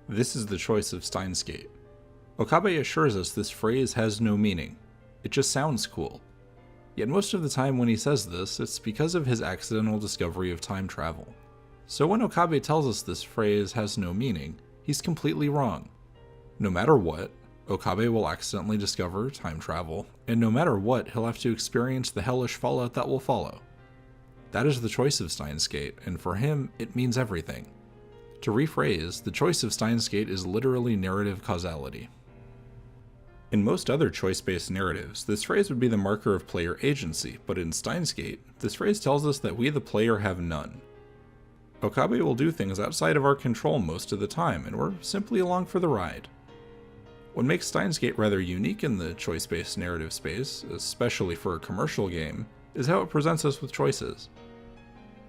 This is the choice of Steins Gate. Okabe assures us this phrase has no meaning. It just sounds cool. Yet most of the time when he says this, it's because of his accidental discovery of time travel. So when Okabe tells us this phrase has no meaning, he's completely wrong. No matter what, Okabe will accidentally discover time travel, and no matter what, he'll have to experience the hellish fallout that will follow. That is the choice of Steins Gate, and for him, it means everything. To rephrase, the choice of Steins Gate is literally narrative causality. In most other choice-based narratives, this phrase would be the marker of player agency, but in Steins Gate, this phrase tells us that we the player have none. Okabe will do things outside of our control most of the time, and we're simply along for the ride. What makes Steins Gate rather unique in the choice-based narrative space, especially for a commercial game, is how it presents us with choices.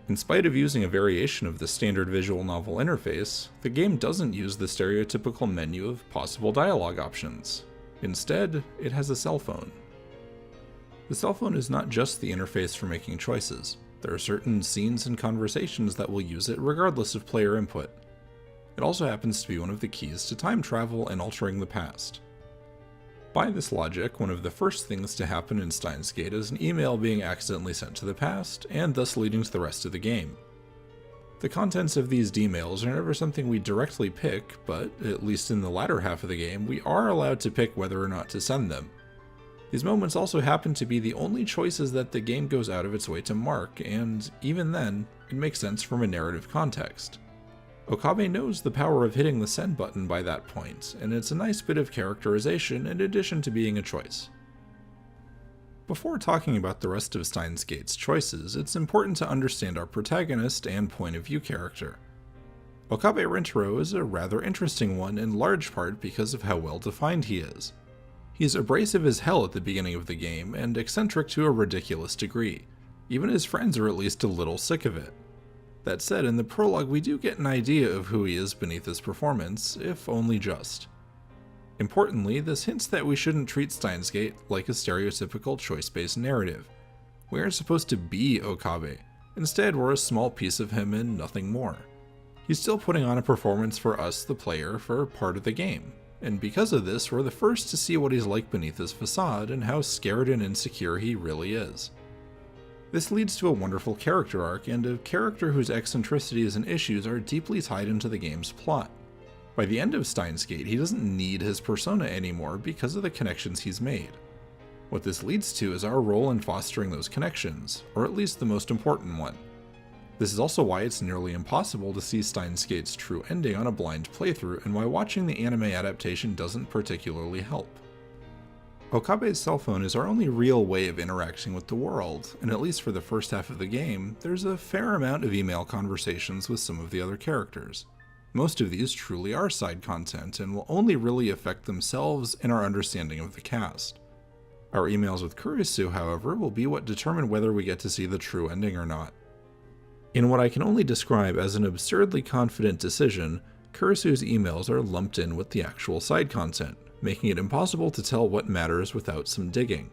In spite of using a variation of the standard visual novel interface, the game doesn't use the stereotypical menu of possible dialogue options. Instead, it has a cell phone. The cell phone is not just the interface for making choices. There are certain scenes and conversations that will use it regardless of player input. It also happens to be one of the keys to time travel and altering the past. By this logic, one of the first things to happen in Steins Gate is an email being accidentally sent to the past, and thus leading to the rest of the game. The contents of these emails are never something we directly pick, but, at least in the latter half of the game, we are allowed to pick whether or not to send them. These moments also happen to be the only choices that the game goes out of its way to mark, and, even then, it makes sense from a narrative context. Okabe knows the power of hitting the send button by that point, and it's a nice bit of characterization in addition to being a choice. Before talking about the rest of Steins Gate's choices, it's important to understand our protagonist and point of view character. Okabe Rintaro is a rather interesting one in large part because of how well defined he is. He's abrasive as hell at the beginning of the game, and eccentric to a ridiculous degree. Even his friends are at least a little sick of it. That said, in the prologue we do get an idea of who he is beneath his performance, if only just. Importantly, this hints that we shouldn't treat Steins Gate like a stereotypical choice-based narrative. We aren't supposed to be Okabe. Instead, we're a small piece of him and nothing more. He's still putting on a performance for us, the player, for part of the game. And because of this, we're the first to see what he's like beneath his facade and how scared and insecure he really is. This leads to a wonderful character arc, and a character whose eccentricities and issues are deeply tied into the game's plot. By the end of Steins Gate, he doesn't need his persona anymore because of the connections he's made. What this leads to is our role in fostering those connections, or at least the most important one. This is also why it's nearly impossible to see Steins Gate's true ending on a blind playthrough, and why watching the anime adaptation doesn't particularly help. Okabe's cell phone is our only real way of interacting with the world, and at least for the first half of the game, there's a fair amount of email conversations with some of the other characters. Most of these truly are side content, and will only really affect themselves and our understanding of the cast. Our emails with Kurisu, however, will be what determine whether we get to see the true ending or not. In what I can only describe as an absurdly confident decision, Kurisu's emails are lumped in with the actual side content, making it impossible to tell what matters without some digging.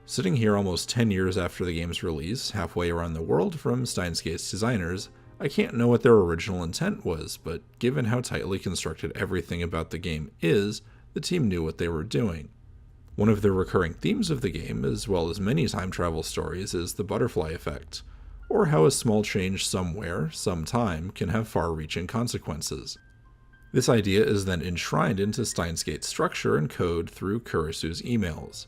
Sitting here almost 10 years after the game's release, halfway around the world from Steins Gate's designers, I can't know what their original intent was, but given how tightly constructed everything about the game is, the team knew what they were doing. One of the recurring themes of the game, as well as many time travel stories, is the butterfly effect, or how a small change somewhere, sometime, can have far-reaching consequences. This idea is then enshrined into Steins Gate's structure and code through Kurisu's emails.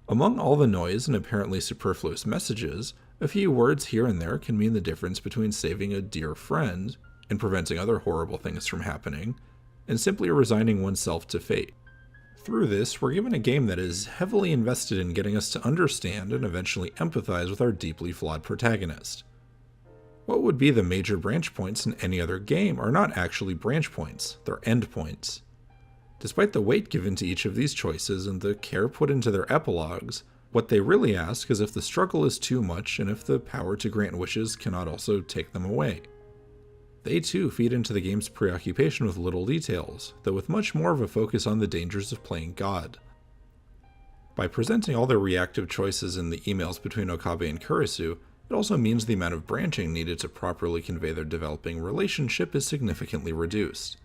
Among all the noise and apparently superfluous messages, a few words here and there can mean the difference between saving a dear friend and preventing other horrible things from happening, and simply resigning oneself to fate. Through this, we're given a game that is heavily invested in getting us to understand and eventually empathize with our deeply flawed protagonist. What would be the major branch points in any other game are not actually branch points, they're end points. Despite the weight given to each of these choices and the care put into their epilogues, what they really ask is if the struggle is too much and if the power to grant wishes cannot also take them away. They too feed into the game's preoccupation with little details, though with much more of a focus on the dangers of playing God. By presenting all their reactive choices in the emails between Okabe and Kurisu, it also means the amount of branching needed to properly convey their developing relationship is significantly reduced.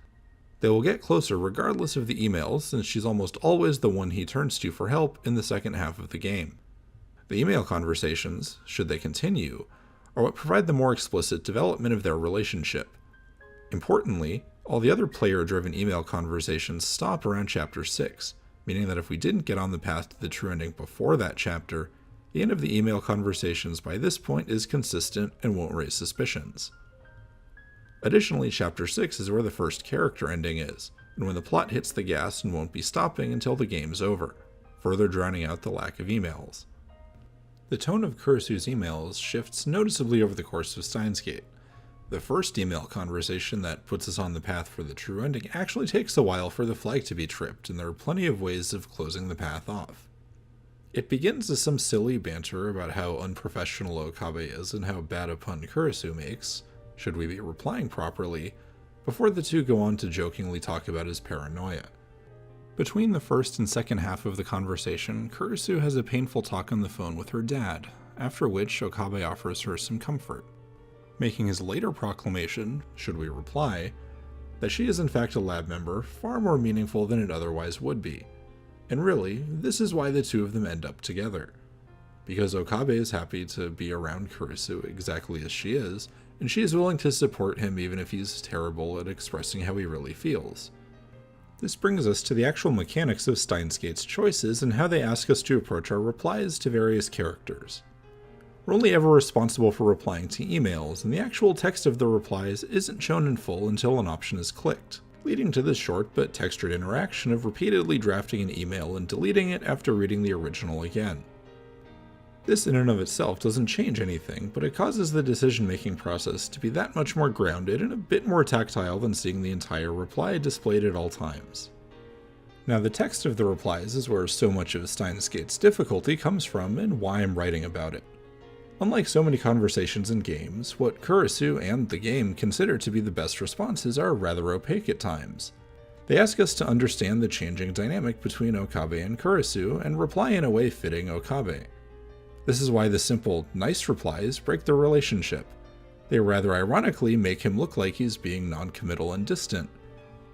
They will get closer regardless of the emails, since she's almost always the one he turns to for help in the second half of the game. The email conversations, should they continue, are what provide the more explicit development of their relationship. Importantly, all the other player-driven email conversations stop around Chapter 6, meaning that if we didn't get on the path to the true ending before that chapter, the end of the email conversations by this point is consistent and won't raise suspicions. Additionally, Chapter 6 is where the first character ending is, and when the plot hits the gas and won't be stopping until the game's over, further drowning out the lack of emails. The tone of Kurisu's emails shifts noticeably over the course of Steins Gate. The first email conversation that puts us on the path for the true ending actually takes a while for the flag to be tripped, and there are plenty of ways of closing the path off. It begins as some silly banter about how unprofessional Okabe is and how bad a pun Kurisu makes, should we be replying properly, before the two go on to jokingly talk about his paranoia. Between the first and second half of the conversation, Kurisu has a painful talk on the phone with her dad, after which Okabe offers her some comfort, making his later proclamation, should we reply, that she is in fact a lab member far more meaningful than it otherwise would be. And really, this is why the two of them end up together. Because Okabe is happy to be around Kurisu exactly as she is, and she is willing to support him even if he's terrible at expressing how he really feels. This brings us to the actual mechanics of Steins Gate's choices and how they ask us to approach our replies to various characters. We're only ever responsible for replying to emails, and the actual text of the replies isn't shown in full until an option is clicked, leading to the short but textured interaction of repeatedly drafting an email and deleting it after reading the original again. This in and of itself doesn't change anything, but it causes the decision-making process to be that much more grounded and a bit more tactile than seeing the entire reply displayed at all times. Now, the text of the replies is where so much of Steins Gate's difficulty comes from and why I'm writing about it. Unlike so many conversations in games, what Kurisu and the game consider to be the best responses are rather opaque at times. They ask us to understand the changing dynamic between Okabe and Kurisu and reply in a way fitting Okabe. This is why the simple, nice replies break their relationship. They rather ironically make him look like he's being non-committal and distant.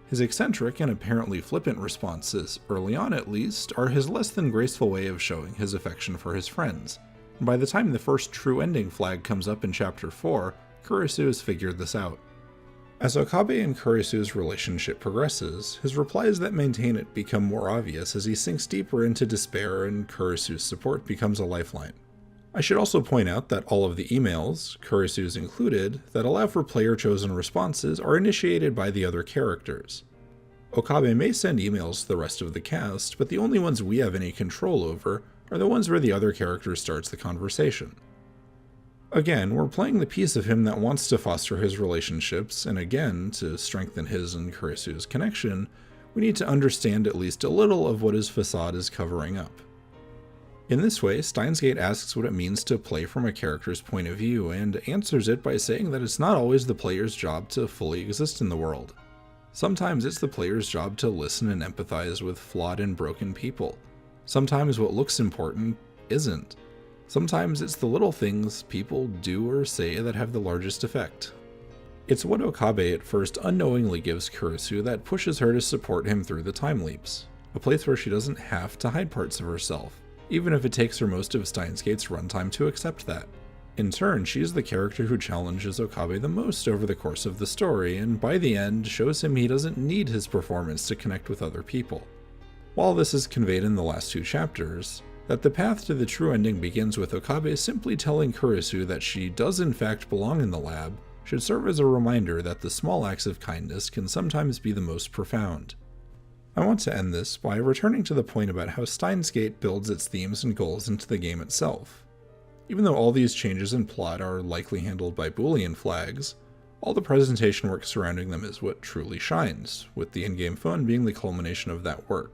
His eccentric and apparently flippant responses, early on at least, are his less than graceful way of showing his affection for his friends. And by the time the first true ending flag comes up in Chapter 4, Kurisu has figured this out. As Okabe and Kurisu's relationship progresses, his replies that maintain it become more obvious as he sinks deeper into despair and Kurisu's support becomes a lifeline. I should also point out that all of the emails, Kurisu's included, that allow for player-chosen responses are initiated by the other characters. Okabe may send emails to the rest of the cast, but the only ones we have any control over are the ones where the other character starts the conversation. Again, we're playing the piece of him that wants to foster his relationships, and again, to strengthen his and Kurisu's connection, we need to understand at least a little of what his facade is covering up. In this way, Steins Gate asks what it means to play from a character's point of view, and answers it by saying that it's not always the player's job to fully exist in the world. Sometimes it's the player's job to listen and empathize with flawed and broken people. Sometimes what looks important isn't. Sometimes it's the little things people do or say that have the largest effect. It's what Okabe at first unknowingly gives Kurisu that pushes her to support him through the time leaps, a place where she doesn't have to hide parts of herself, even if it takes her most of Steins Gate's runtime to accept that. In turn, she is the character who challenges Okabe the most over the course of the story, and by the end shows him he doesn't need his performance to connect with other people. While this is conveyed in the last two chapters, that the path to the true ending begins with Okabe simply telling Kurisu that she does in fact belong in the lab, should serve as a reminder that the small acts of kindness can sometimes be the most profound. I want to end this by returning to the point about how Steins Gate builds its themes and goals into the game itself. Even though all these changes in plot are likely handled by Boolean flags, all the presentation work surrounding them is what truly shines, with the in-game fun being the culmination of that work.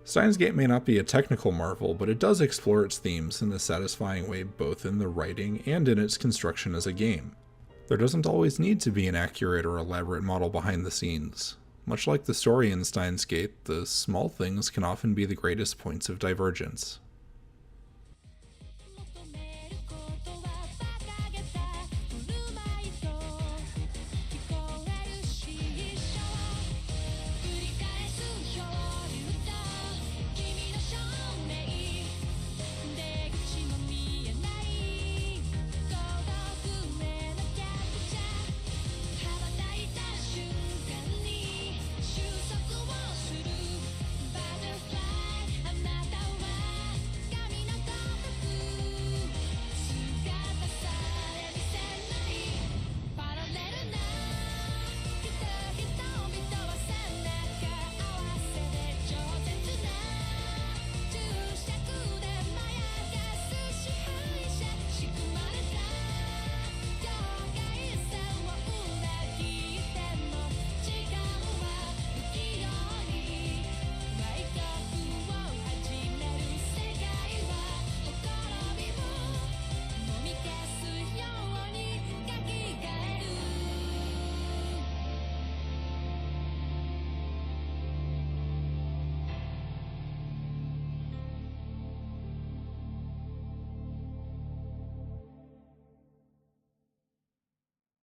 Steins Gate may not be a technical marvel, but it does explore its themes in a satisfying way both in the writing and in its construction as a game. There doesn't always need to be an accurate or elaborate model behind the scenes. Much like the story in Steins Gate, the small things can often be the greatest points of divergence.